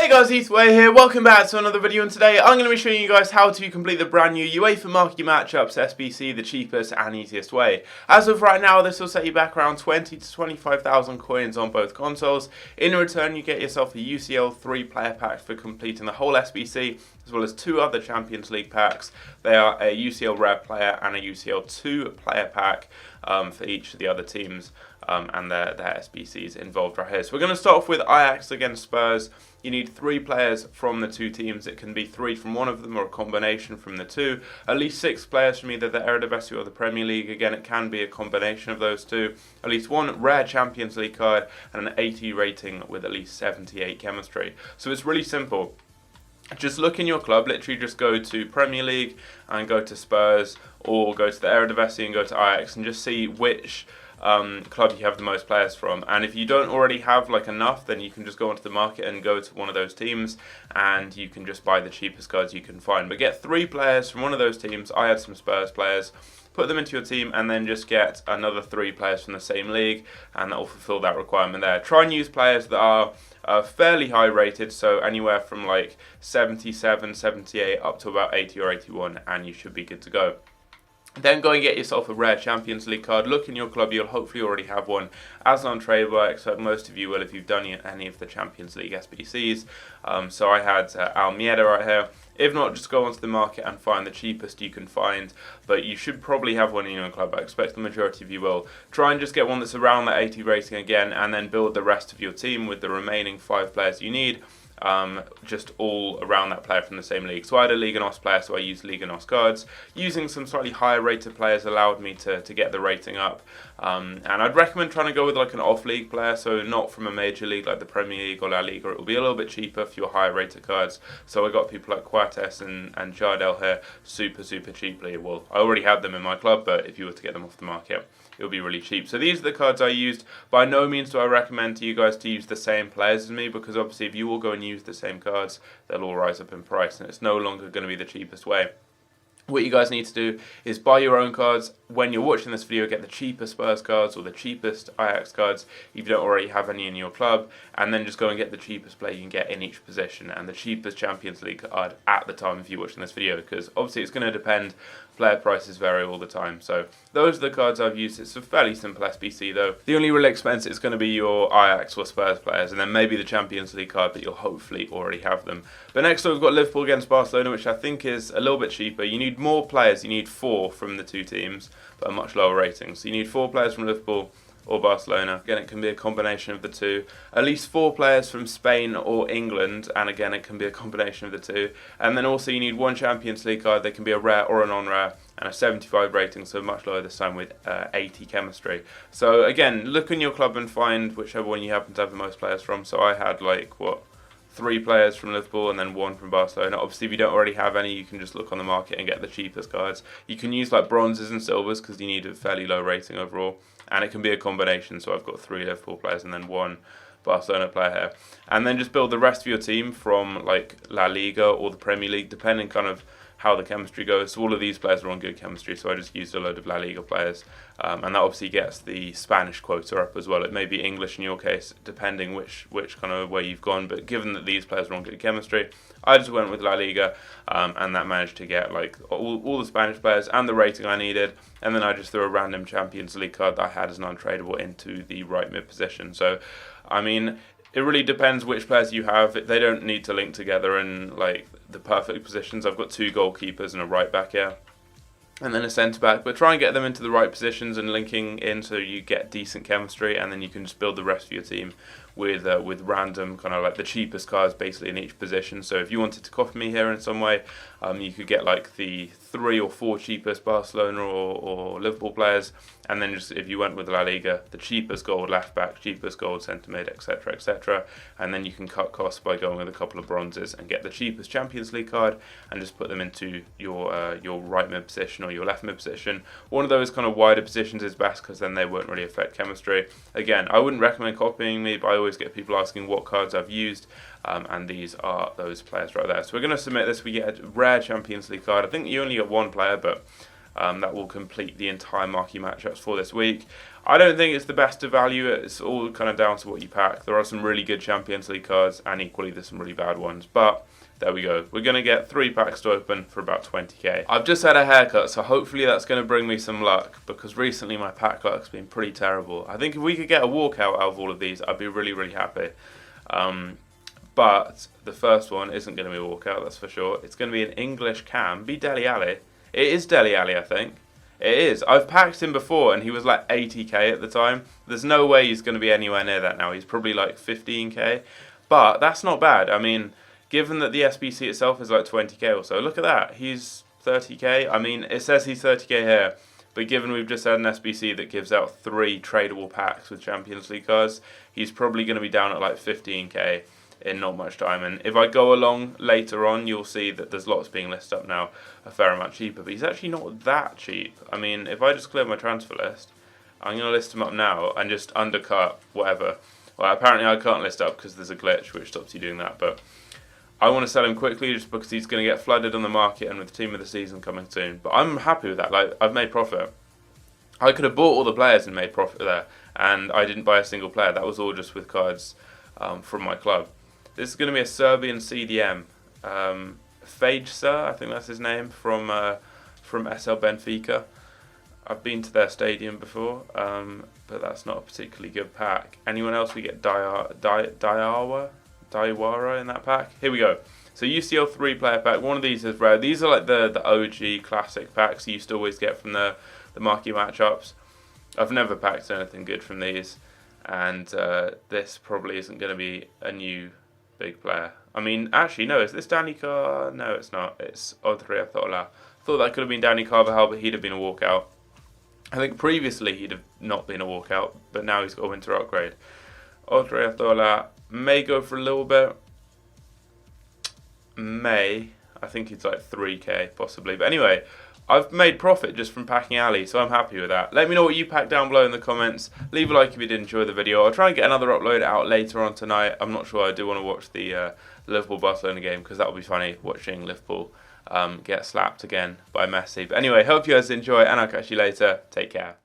Hey guys, Way here, welcome back to another video, and today I'm going to be showing you guys how to complete the brand new UEFA MARQUEE matchups SBC the cheapest and easiest way. As of right now, this will set you back around 20 to 25,000 coins on both consoles. In return, you get yourself a UCL 3 player pack for completing the whole SBC, as well as 2 other Champions League packs. They are a UCL rare player and a UCL 2 player pack for each of the other teams. And their SBCs involved right here. So we're going to start off with Ajax against Spurs. You need 3 players from the 2 teams. It can be 3 from one of them or a combination from the 2. At least 6 players from either the Eredivisie or the Premier League. Again, it can be a combination of those 2. At least 1 rare Champions League card and an 80 rating with at least 78 chemistry. So it's really simple. Just look in your club, literally just go to Premier League and go to Spurs, or go to the Eredivisie and go to Ajax, and just see which club you have the most players from. And if you don't already have enough, then you can just go onto the market and go to one of those teams, and you can just buy the cheapest cards you can find. But get 3 players from one of those teams. I had some Spurs players. Put them into your team, and then just get another 3 players from the same league, and that will fulfill that requirement there. Try and use players that are fairly high rated, so anywhere from 77, 78 up to about 80 or 81, and you should be good to go. Then go and get yourself a rare Champions League card. Look in your club, you'll hopefully already have one as an untradeable, except most of you will if you've done any of the Champions League SBCs. So I had Almeida right here. If not, just go onto the market and find the cheapest you can find. But you should probably have one in your club. I expect the majority of you will. Try and just get one that's around that 80 rating again, and then build the rest of your team with the remaining 5 players you need. Just all around that player from the same league. So I had a Liga NOS player, so I used Liga NOS cards. Using some slightly higher rated players allowed me to get the rating up. And I'd recommend trying to go with an off-league player, so not from a major league like the Premier League or La Liga. It will be a little bit cheaper for your higher rated cards. So I got people like Coates and Jardel here super cheaply. Well, I already had them in my club, but if you were to get them off the market, it would be really cheap. So these are the cards I used. By no means do I recommend to you guys to use the same players as me, because obviously if you all go and use the same cards, they'll all rise up in price, and it's no longer going to be the cheapest way. What you guys need to do is buy your own cards. When you're watching this video, get the cheapest Spurs cards or the cheapest Ajax cards if you don't already have any in your club, and then just go and get the cheapest player you can get in each position and the cheapest Champions League card at the time if you're watching this video, because obviously it's going to depend. Player prices vary all the time. So those are the cards I've used. It's a fairly simple SBC though. The only real expense is going to be your Ajax or Spurs players, and then maybe the Champions League card, but you'll hopefully already have them. But next up we've got Liverpool against Barcelona, which I think is a little bit cheaper. You need more players. You need 4 from the 2 teams, but a much lower rating. So you need 4 players from Liverpool or Barcelona. Again, it can be a combination of the 2. At least 4 players from Spain or England, and again, it can be a combination of the 2. And then also you need 1 Champions League card. They can be a rare or a non-rare, and a 75 rating, so much lower this time with 80 chemistry. So again, look in your club and find whichever one you happen to have the most players from. So I had 3 players from Liverpool and then 1 from Barcelona. Obviously, if you don't already have any, you can just look on the market and get the cheapest cards. You can use bronzes and silvers because you need a fairly low rating overall, and it can be a combination. So I've got 3 Liverpool players and then 1 Barcelona player here, and then just build the rest of your team from La Liga or the Premier League, depending kind of how the chemistry goes. So all of these players are on good chemistry, so I just used a load of La Liga players, and that obviously gets the Spanish quota up as well. It may be English in your case, depending which kind of way you've gone, but given that these players are on good chemistry, I just went with La Liga, and that managed to get all the Spanish players and the rating I needed, and then I just threw a random Champions League card that I had as an untradeable into the right mid position. So, I mean, it really depends which players you have. They don't need to link together in the perfect positions. I've got 2 goalkeepers and a right back here, and then a centre back. But try and get them into the right positions and linking in so you get decent chemistry, and then you can just build the rest of your team with random kind of the cheapest cards basically in each position. So if you wanted to copy me here in some way, you could get the 3 or 4 cheapest Barcelona or Liverpool players, and then just if you went with La Liga, the cheapest gold left back, cheapest gold centre mid, etc., and then you can cut costs by going with a couple of bronzes and get the cheapest Champions League card and just put them into your right mid position or your left mid position. One of those kind of wider positions is best because then they won't really affect chemistry. Again, I wouldn't recommend copying me, but I always get people asking what cards I've used, and these are those players right there. So we're going to submit this. We get a rare Champions League card. I think you only get 1 player, but That will complete the entire marquee matchups for this week. I don't think it's the best to value it. It's all kind of down to what you pack. There are some really good Champions League cards, and equally there's some really bad ones. But there we go. We're going to get 3 packs to open for about 20k. I've just had a haircut, so hopefully that's going to bring me some luck, because recently my pack luck's been pretty terrible. I think if we could get a walkout out of all of these, I'd be really, really happy. But the first one isn't going to be a walkout, that's for sure. It's going to be an English cam. Be Dele Alli. It is Dele Alli, I think. It is. I've packed him before and he was like 80k at the time. There's no way he's going to be anywhere near that now. He's probably like 15k. But that's not bad. I mean, given that the SBC itself is like 20k or so, look at that. He's 30k. I mean, it says he's 30k here. But given we've just had an SBC that gives out 3 tradable packs with Champions League cards, he's probably going to be down at like 15k. In not much time, and if I go along later on, you'll see that there's lots being listed up now a fair amount cheaper, but he's actually not that cheap. I mean, if I just clear my transfer list, I'm going to list him up now and just undercut whatever. Well, apparently I can't list up because there's a glitch which stops you doing that, but I want to sell him quickly just because he's going to get flooded on the market and with the team of the season coming soon. But I'm happy with that. Like, I've made profit. I could have bought all the players and made profit there, and I didn't buy a single player. That was all just with cards from my club. This is going to be a Serbian CDM, Fejsa, I think that's his name, from SL Benfica. I've been to their stadium before, but that's not a particularly good pack. Anyone else? We get Daiwara in that pack. Here we go. So UCL 3-player pack. One of these is rare. These are like the OG classic packs you used to always get from the marquee matchups. I've never packed anything good from these, and this probably isn't going to be a new big player. I mean, actually, no, is this Danny Carr? No, it's not. It's Odriozola. I thought that could have been Danny Carvajal, but he'd have been a walkout. I think previously he'd have not been a walkout, but now he's got a winter upgrade. Odriozola may go for a little bit. May. I think it's like 3k possibly. But anyway, I've made profit just from packing Ali, so I'm happy with that. Let me know what you packed down below in the comments. Leave a like if you did enjoy the video. I'll try and get another upload out later on tonight. I'm not sure. I do want to watch the Liverpool-Barcelona game because that will be funny, watching Liverpool get slapped again by Messi. But anyway, hope you guys enjoy, and I'll catch you later. Take care.